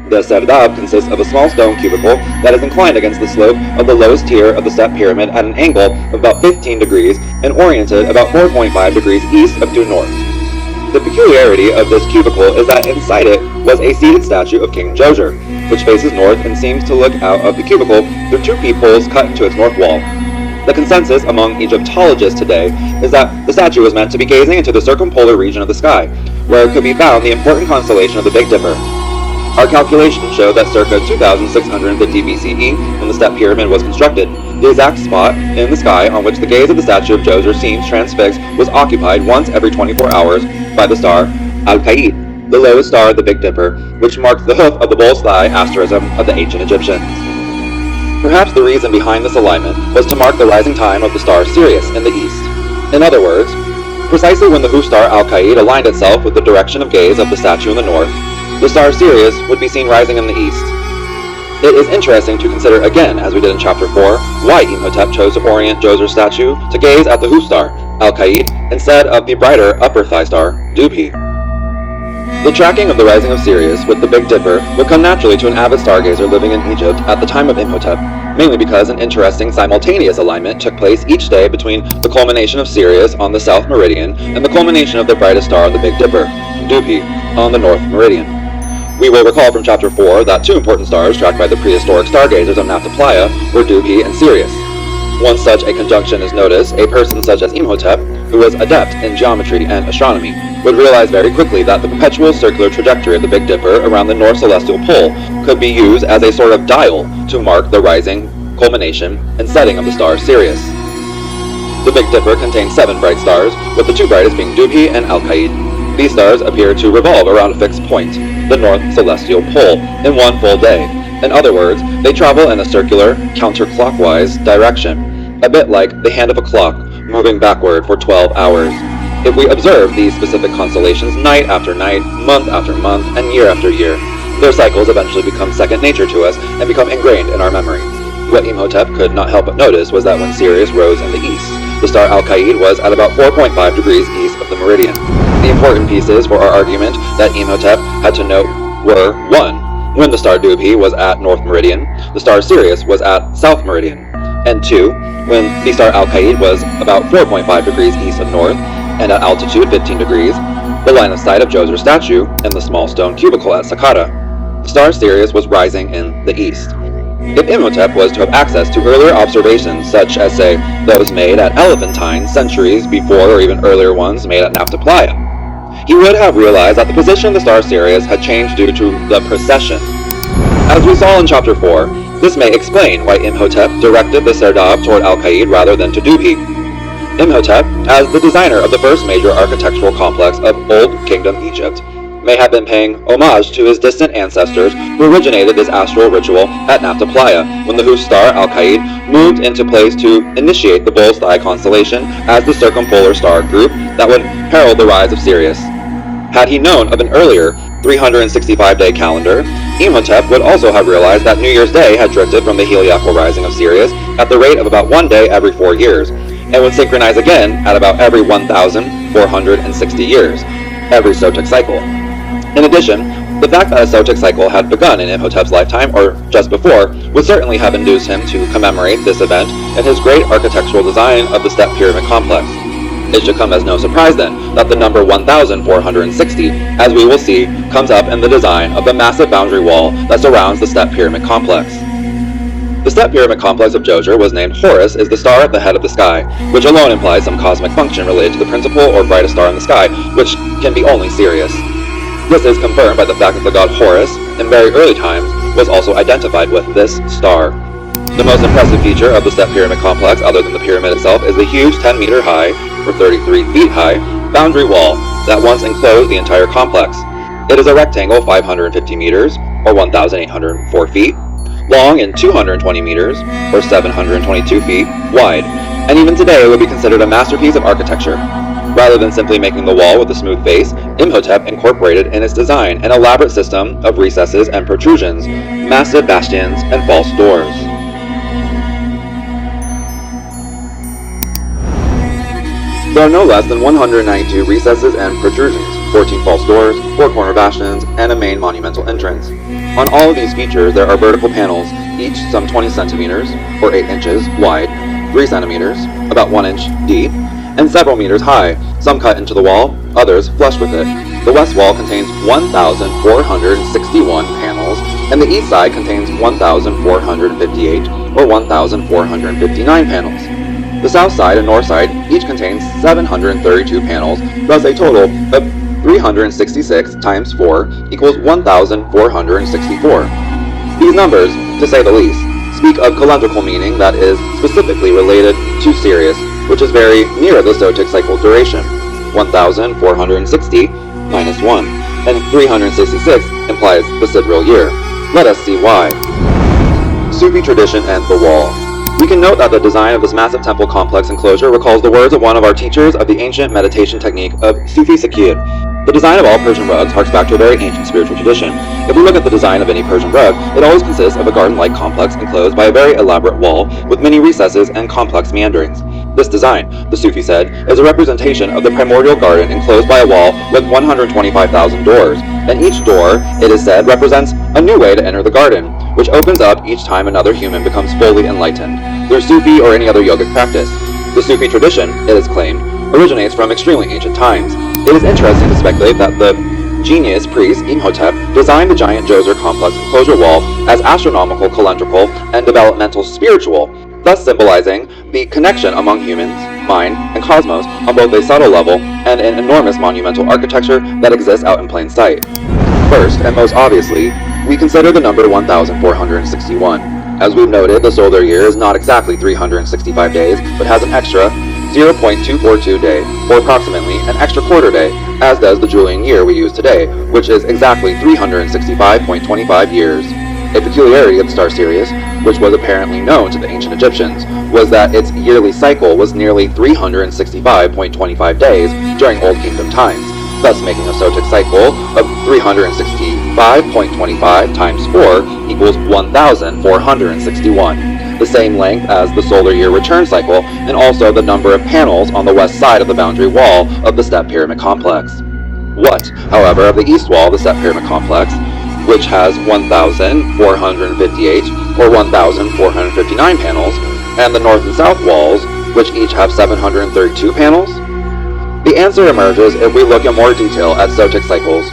The serdab consists of a small stone cubicle that is inclined against the slope of the lowest tier of the step pyramid at an angle of about 15 degrees and oriented about 4.5 degrees east of due north. The peculiarity of this cubicle is that inside it was a seated statue of King Djoser, which faces north and seems to look out of the cubicle through two peepholes cut into its north wall. The consensus among Egyptologists today is that the statue was meant to be gazing into the circumpolar region of the sky, where could be found the important constellation of the Big Dipper. Our calculations show that circa 2650 BCE, when the step pyramid was constructed, the exact spot in the sky on which the gaze of the statue of Djoser seems transfixed was occupied once every 24 hours by the star Al-Qaid, the lowest star of the Big Dipper, which marked the hoof of the bull's thigh asterism of the ancient Egyptians. Perhaps the reason behind this alignment was to mark the rising time of the star Sirius in the east. In other words, precisely when the hoof star Al-Qaid aligned itself with the direction of gaze of the statue in the north, the star Sirius would be seen rising in the east. It is interesting to consider again, as we did in Chapter 4, why Imhotep chose to orient Djoser's statue to gaze at the hoof star, Al-Qaid, instead of the brighter upper thigh star, Dubhe. The tracking of the rising of Sirius with the Big Dipper would come naturally to an avid stargazer living in Egypt at the time of Imhotep, mainly because an interesting simultaneous alignment took place each day between the culmination of Sirius on the south meridian and the culmination of the brightest star of the Big Dipper, Dubhe, on the north meridian. We will recall from Chapter 4 that two important stars tracked by the prehistoric stargazers of Nabta Playa were Dubhe and Sirius. Once such a conjunction is noticed, a person such as Imhotep, who was adept in geometry and astronomy, would realize very quickly that the perpetual circular trajectory of the Big Dipper around the north celestial pole could be used as a sort of dial to mark the rising, culmination, and setting of the star Sirius. The Big Dipper contains 7 bright stars, with the two brightest being Dubhe and Al-Qaid. These stars appear to revolve around a fixed point, the north celestial pole, in one full day. In other words, they travel in a circular, counterclockwise direction, a bit like the hand of a clock moving backward for 12 hours. if we observe these specific constellations night after night, month after month, and year after year, their cycles eventually become second nature to us and become ingrained in our memory. What Imhotep could not help but notice was that when Sirius rose in the east, the star Al-Qaid was at about 4.5 degrees east of the meridian. The important pieces for our argument that Imhotep had to note were 1. When the star Dubhe was at north meridian, the star Sirius was at south meridian, and 2. When the star Al-Qaid was about 4.5 degrees east of north, and at altitude 15 degrees, the line of sight of Djoser's statue in the small stone cubicle at Saqqara. The star Sirius was rising in the east. If Imhotep was to have access to earlier observations, such as, say, those made at Elephantine centuries before or even earlier ones made at Nabta Playa, he would have realized that the position of the star Sirius had changed due to the precession. As we saw in Chapter 4, this may explain why Imhotep directed the Serdab toward Al-Qaid rather than to Dubhe. Imhotep, as the designer of the first major architectural complex of Old Kingdom Egypt, may have been paying homage to his distant ancestors who originated this astral ritual at Nabta Playa when the whose star Al-Qaid moved into place to initiate the Bull's Thigh constellation as the circumpolar star group that would herald the rise of Sirius. Had he known of an earlier 365-day calendar, Imhotep would also have realized that New Year's Day had drifted from the heliacal rising of Sirius at the rate of about 1 day every 4 years, and would synchronize again at about every 1,460 years, every Sotic cycle. In addition, the fact that a Sotic cycle had begun in Imhotep's lifetime, or just before, would certainly have induced him to commemorate this event in his great architectural design of the Step Pyramid Complex. It should come as no surprise then that the number 1,460, as we will see, comes up in the design of the massive boundary wall that surrounds the Step Pyramid Complex. The Step Pyramid Complex of Djoser was named Horus is the star at the head of the sky, which alone implies some cosmic function related to the principal or brightest star in the sky, which can be only Sirius. This is confirmed by the fact that the god Horus, in very early times, was also identified with this star. The most impressive feature of the Step Pyramid Complex, other than the pyramid itself, is the huge 10-meter high, or 33 feet high, boundary wall that once enclosed the entire complex. It is a rectangle 550 meters, or 1,804 feet, long and 220 meters, or 722 feet, wide, and even today it would be considered a masterpiece of architecture. Rather than simply making the wall with a smooth face, Imhotep incorporated in its design an elaborate system of recesses and protrusions, massive bastions, and false doors. There are no less than 192 recesses and protrusions, 14 false doors, 4 corner bastions, and a main monumental entrance. On all of these features there are vertical panels, each some 20 centimeters, or 8 inches, wide, 3 centimeters, about 1 inch deep, and several meters high, some cut into the wall, others flush with it. The west wall contains 1,461 panels, and the east side contains 1,458 or 1,459 panels. The south side and north side each contains 732 panels, thus a total of 366 times 4 equals 1,464. These numbers, to say the least, speak of calendrical meaning that is specifically related to Sirius, which is very near the Sotic cycle duration, 1,460 minus 1, and 366 implies the sidereal year. Let us see why. Sufi tradition and the wall. We can note that the design of this massive temple complex enclosure recalls the words of one of our teachers of the ancient meditation technique of Sufi Sakir. The design of all Persian rugs harks back to a very ancient spiritual tradition. If we look at the design of any Persian rug, it always consists of a garden-like complex enclosed by a very elaborate wall with many recesses and complex meanderings. This design, the Sufi said, is a representation of the primordial garden enclosed by a wall with 125,000 doors, and each door, it is said, represents a new way to enter the garden, which opens up each time another human becomes fully enlightened, through Sufi or any other yogic practice. The Sufi tradition, it is claimed, originates from extremely ancient times. It is interesting to speculate that the genius priest Imhotep designed the giant Djoser complex enclosure wall as astronomical, calendrical, and developmental spiritual, thus symbolizing the connection among humans, mind, and cosmos on both a subtle level and an enormous monumental architecture that exists out in plain sight. First, and most obviously, we consider the number 1,461. As we've noted, the solar year is not exactly 365 days, but has an extra 0.242 day, or approximately an extra quarter day, as does the Julian year we use today, which is exactly 365.25 years.
A peculiarity of the star Sirius, which was apparently known to the ancient Egyptians, was that its yearly cycle was nearly 365.25 days during Old Kingdom times, thus making a Sotic cycle of 365.25 times 4 equals 1,461, the same length as the solar year return cycle, and also the number of panels on the west side of the boundary wall of the step pyramid complex. What, however, of the east wall of the step pyramid complex, which has 1,458 or 1,459 panels, and the north and south walls, which each have 732 panels? The answer emerges if we look in more detail at Sotic cycles.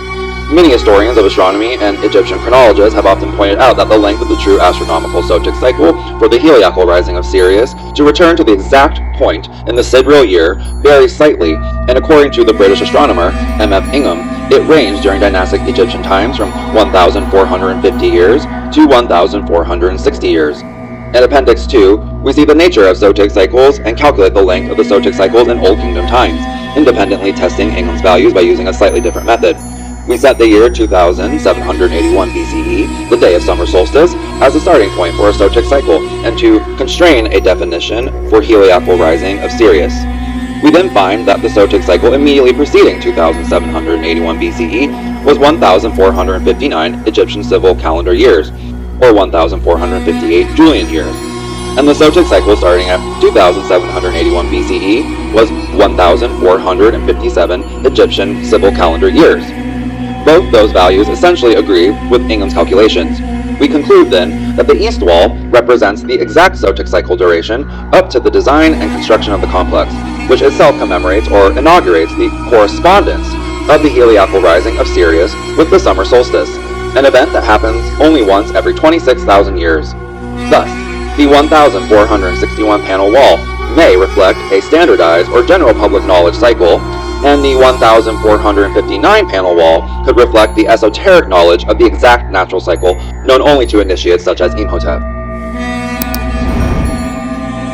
Many historians of astronomy and Egyptian chronologists have often pointed out that the length of the true astronomical Sotic cycle for the heliacal rising of Sirius to return to the exact point in the sidereal year varies slightly, and according to the British astronomer M.F. Ingham, it ranged during dynastic Egyptian times from 1,450 years to 1,460 years. In Appendix 2, we see the nature of Sotic cycles and calculate the length of the Sotic cycles in Old Kingdom times, independently testing Ingham's values by using a slightly different method. We set the year 2781 BCE, the day of summer solstice, as a starting point for a Sotic cycle, and to constrain a definition for heliacal rising of Sirius. We then find that the Sotic cycle immediately preceding 2781 BCE was 1,459 Egyptian civil calendar years, or 1,458 Julian years, and the Sotic cycle starting at 2781 BCE was 1,457 Egyptian civil calendar years. Both those values essentially agree with Ingham's calculations. We conclude then that the east wall represents the exact Sotic cycle duration up to the design and construction of the complex, which itself commemorates or inaugurates the correspondence of the heliacal rising of Sirius with the summer solstice, an event that happens only once every 26,000 years. Thus, the 1,461 panel wall may reflect a standardized or general public knowledge cycle, and the 1,459 panel wall could reflect the esoteric knowledge of the exact natural cycle known only to initiates such as Imhotep.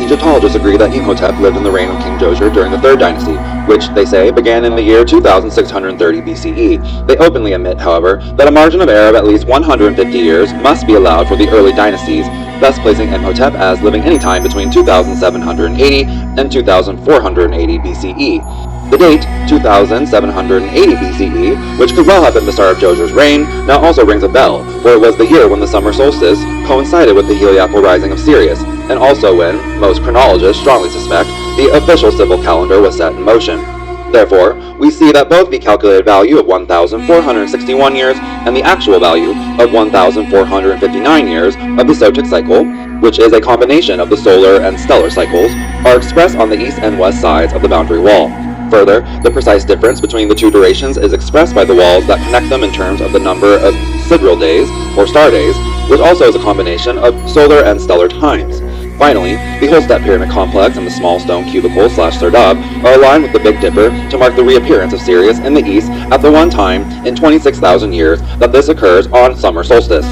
Egyptologists agree that Imhotep lived in the reign of King Djoser during the Third Dynasty, which, they say, began in the year 2630 BCE. They openly admit, however, that a margin of error of at least 150 years must be allowed for the early dynasties, thus placing Imhotep as living any time between 2780 and 2480 BCE. The date, 2780 BCE, which could well have been the start of Djoser's reign, now also rings a bell, for it was the year when the summer solstice coincided with the heliacal rising of Sirius, and also when, most chronologists strongly suspect, the official civil calendar was set in motion. Therefore, we see that both the calculated value of 1,461 years and the actual value of 1,459 years of the Sotic cycle, which is a combination of the solar and stellar cycles, are expressed on the east and west sides of the boundary wall. Further, the precise difference between the two durations is expressed by the walls that connect them in terms of the number of sidereal days, or star days, which also is a combination of solar and stellar times. Finally, the whole step pyramid complex and the small stone cubicle/serdab are aligned with the Big Dipper to mark the reappearance of Sirius in the east at the one time in 26,000 years that this occurs on summer solstice.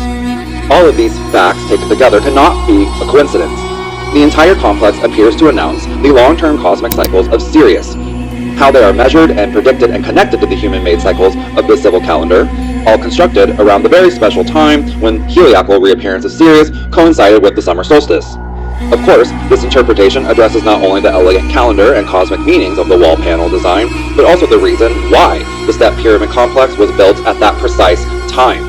All of these facts taken together cannot be a coincidence. The entire complex appears to announce the long-term cosmic cycles of Sirius, how they are measured and predicted and connected to the human-made cycles of the civil calendar, all constructed around the very special time when heliacal reappearance of Sirius coincided with the summer solstice. Of course, this interpretation addresses not only the elegant calendar and cosmic meanings of the wall panel design, but also the reason why the step pyramid complex was built at that precise time.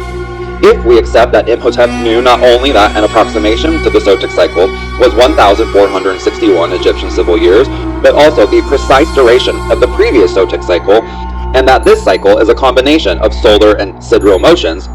If we accept that Imhotep knew not only that an approximation to the Sotic cycle was 1,461 Egyptian civil years, but also the precise duration of the previous Sotic cycle, and that this cycle is a combination of solar and sidereal motions,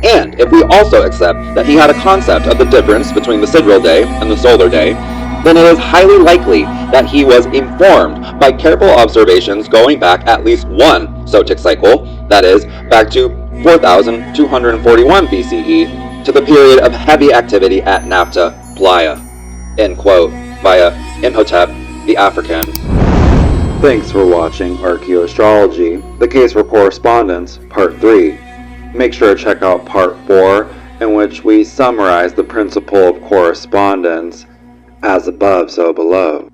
and if we also accept that he had a concept of the difference between the sidereal day and the solar day, then it is highly likely that he was informed by careful observations going back at least one Sotic cycle, that is, back to 4,241 BCE, to the period of heavy activity at Nabta Playa, end quote, via Imhotep the African. Thanks for watching Archaeo-Astrology, the case for correspondence, part 3. Make sure to check out part 4, in which we summarize the principle of correspondence, as above, so below.